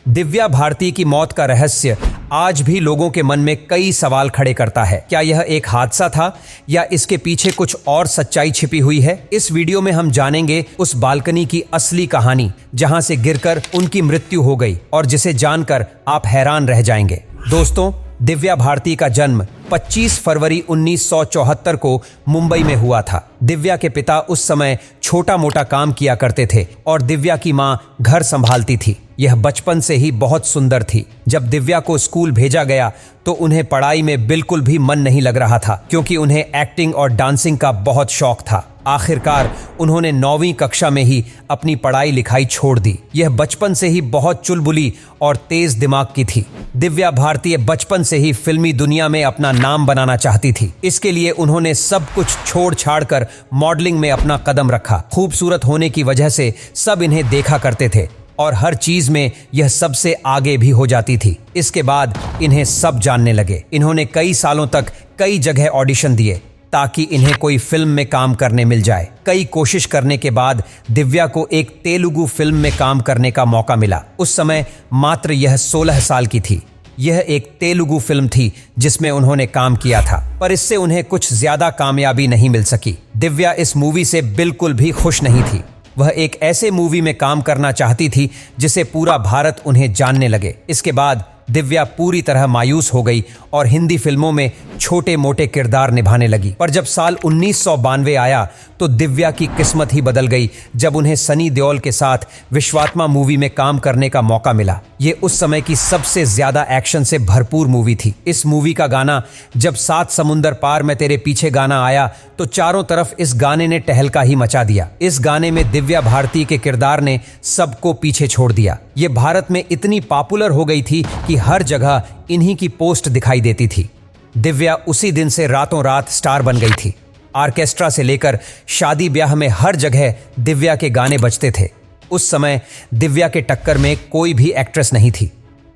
दिव्या भारती की मौत का रहस्य आज भी लोगों के मन में कई सवाल खड़े करता है। क्या यह एक हादसा था या इसके पीछे कुछ और सच्चाई छिपी हुई है? इस वीडियो में हम जानेंगे उस बालकनी की असली कहानी जहां से गिरकर उनकी मृत्यु हो गई और जिसे जानकर आप हैरान रह जाएंगे। दोस्तों, दिव्या भारती का जन्म 25 फरवरी 1974 को मुंबई में हुआ था। दिव्या के पिता उस समय छोटा मोटा काम किया करते थे और दिव्या की मां घर संभालती थी। यह बचपन से ही बहुत सुंदर थी। जब दिव्या को स्कूल भेजा गया तो उन्हें पढ़ाई में बिल्कुल भी मन नहीं लग रहा था, क्योंकि उन्हें एक्टिंग और डांसिंग का बहुत शौक था। आखिरकार उन्होंने 9वीं कक्षा में ही अपनी पढ़ाई लिखाई छोड़ दी। यह बचपन से ही बहुत चुलबुली और तेज दिमाग की थी। दिव्या भारती बचपन से ही फिल्मी दुनिया में अपना नाम बनाना चाहती थी। इसके लिए उन्होंने सब कुछ छोड़ छाड़ कर मॉडलिंग में अपना कदम रखा। खूबसूरत होने की वजह से सब इन्हें देखा करते थे और हर चीज में यह सबसे आगे भी हो जाती थी। इसके बाद इन्हें सब जानने लगे। इन्होंने कई सालों तक कई जगह ऑडिशन दिए ताकि इन्हें कोई फिल्म में काम करने मिल जाए। कई कोशिश करने के बाद दिव्या को एक तेलुगु फिल्म में काम करने का मौका मिला। उस समय मात्र यह 16 साल की थी। यह एक तेलुगु फिल्म थी जिसमें उन्होंने काम किया था, पर इससे उन्हें कुछ ज्यादा कामयाबी नहीं मिल सकी। दिव्या इस मूवी से बिल्कुल भी खुश नहीं थी। वह एक ऐसे मूवी में काम करना चाहती थी जिसे पूरा भारत उन्हें जानने लगे। इसके बाद दिव्या पूरी तरह मायूस हो गई और हिंदी फिल्मों में छोटे मोटे किरदार निभाने लगी। पर जब साल 1992 आया तो दिव्या की किस्मत ही बदल गई जब उन्हें सनी देओल के साथ विश्वात्मा मूवी में काम करने का मौका मिला। ये उस समय की सबसे ज्यादा एक्शन से भरपूर मूवी थी। इस मूवी का गाना जब 7 समुंदर पार मैं तेरे पीछे गाना आया तो चारों तरफ इस गाने ने टहलका ही मचा दिया। इस गाने में दिव्या भारती के किरदार ने सबको पीछे छोड़ दिया। ये भारत में इतनी पॉपुलर हो गई थी कि हर जगह इन्हीं की पोस्ट दिखाई देती थी। दिव्या उसी दिन से रातों रात स्टार बन गई थी। ऑर्केस्ट्रा से लेकर शादी ब्याह में हर जगह दिव्या के गाने बजते थे। उस समय दिव्या के टक्कर में कोई भी एक्ट्रेस नहीं थी।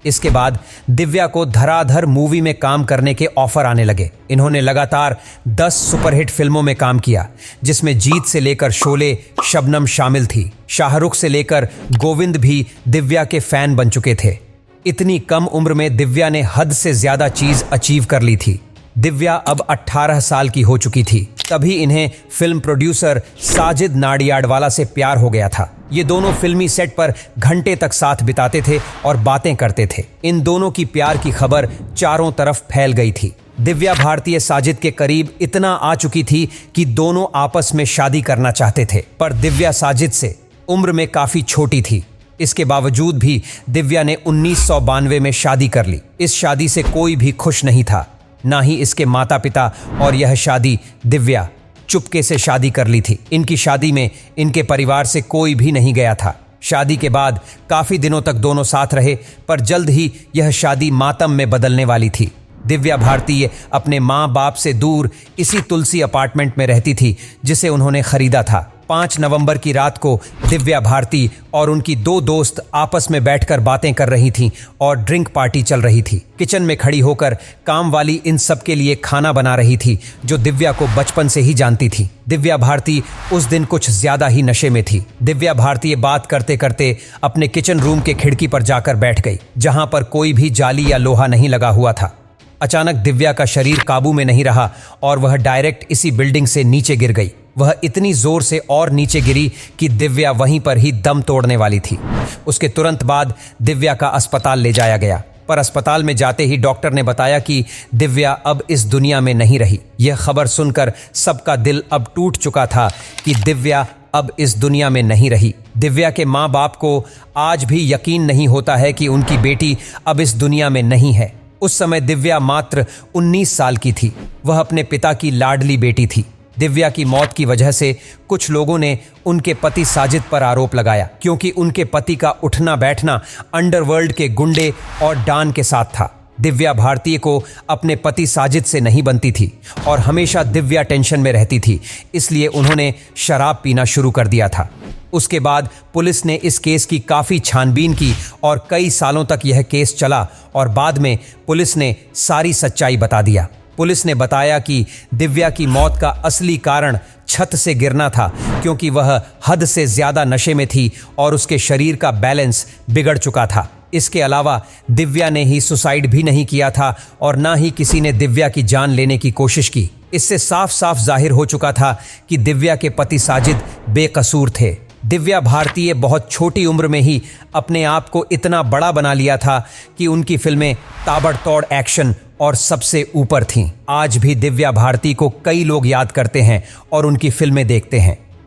इसके बाद दिव्या को धराधर मूवी में काम करने के ऑफर आने लगे। इन्होंने लगातार 10 सुपरहिट फिल्मों में काम किया, जिसमें जीत से लेकर शोले, शबनम शामिल थी। शाहरुख से लेकर गोविंद भी दिव्या के फैन बन चुके थे। इतनी कम उम्र में दिव्या ने हद से ज्यादा चीज अचीव कर ली थी। दिव्या अब 18 साल की हो चुकी थी। तभी इन्हें फिल्म प्रोड्यूसर साजिद नाडियाडवाला से प्यार हो गया था। ये दोनों फिल्मी सेट पर घंटे तक साथ बिताते थे और बातें करते थे। इन दोनों की प्यार की खबर चारों तरफ फैल गई थी। दिव्या भारती साजिद के करीब इतना आ चुकी थी कि दोनों आपस में शादी करना चाहते थे, पर दिव्या साजिद से उम्र में काफी छोटी थी। इसके बावजूद भी दिव्या ने 1992 में शादी कर ली। इस शादी से कोई भी खुश नहीं था, ना ही इसके माता पिता, और यह शादी दिव्या चुपके से शादी कर ली थी। इनकी शादी में इनके परिवार से कोई भी नहीं गया था। शादी के बाद काफी दिनों तक दोनों साथ रहे, पर जल्द ही यह शादी मातम में बदलने वाली थी। दिव्या भारती अपने माँ बाप से दूर इसी तुलसी अपार्टमेंट में रहती थी जिसे उन्होंने खरीदा था। 5 नवंबर की रात को दिव्या भारती और उनकी 2 दोस्त आपस में बैठकर बातें कर रही थीं और ड्रिंक पार्टी चल रही थी। किचन में खड़ी होकर काम वाली इन सब के लिए खाना बना रही थी, जो दिव्या को बचपन से ही जानती थी। दिव्या भारती उस दिन कुछ ज्यादा ही नशे में थी। दिव्या भारती बात करते करते अपने किचन रूम के खिड़की पर जाकर बैठ गई, जहां पर कोई भी जाली या लोहा नहीं लगा हुआ था। अचानक दिव्या का शरीर काबू में नहीं रहा और वह डायरेक्ट इसी बिल्डिंग से नीचे गिर गई। वह इतनी जोर से और नीचे गिरी कि दिव्या वहीं पर ही दम तोड़ने वाली थी। उसके तुरंत बाद दिव्या का अस्पताल ले जाया गया, पर अस्पताल में जाते ही डॉक्टर ने बताया कि दिव्या अब इस दुनिया में नहीं रही। यह खबर सुनकर सबका दिल अब टूट चुका था कि दिव्या अब इस दुनिया में नहीं रही। दिव्या के माँ बाप को आज भी यकीन नहीं होता है कि उनकी बेटी अब इस दुनिया में नहीं है। उस समय दिव्या मात्र 19 साल की थी। वह अपने पिता की लाडली बेटी थी। दिव्या की मौत की वजह से कुछ लोगों ने उनके पति साजिद पर आरोप लगाया, क्योंकि उनके पति का उठना बैठना अंडरवर्ल्ड के गुंडे और डॉन के साथ था। दिव्या भारती को अपने पति साजिद से नहीं बनती थी और हमेशा दिव्या टेंशन में रहती थी, इसलिए उन्होंने शराब पीना शुरू कर दिया था। उसके बाद पुलिस ने इस केस की काफ़ी छानबीन की और कई सालों तक यह केस चला और बाद में पुलिस ने सारी सच्चाई बता दिया। पुलिस ने बताया कि दिव्या की मौत का असली कारण छत से गिरना था, क्योंकि वह हद से ज़्यादा नशे में थी और उसके शरीर का बैलेंस बिगड़ चुका था। इसके अलावा दिव्या ने ही सुसाइड भी नहीं किया था और ना ही किसी ने दिव्या की जान लेने की कोशिश की। इससे साफ साफ जाहिर हो चुका था कि दिव्या के पति साजिद बेकसूर थे। दिव्या भारतीय बहुत छोटी उम्र में ही अपने आप को इतना बड़ा बना लिया था कि उनकी फिल्में ताबड़तोड़ एक्शन और सबसे ऊपर थीं। आज भी दिव्या भारती को कई लोग याद करते हैं और उनकी फिल्में देखते हैं।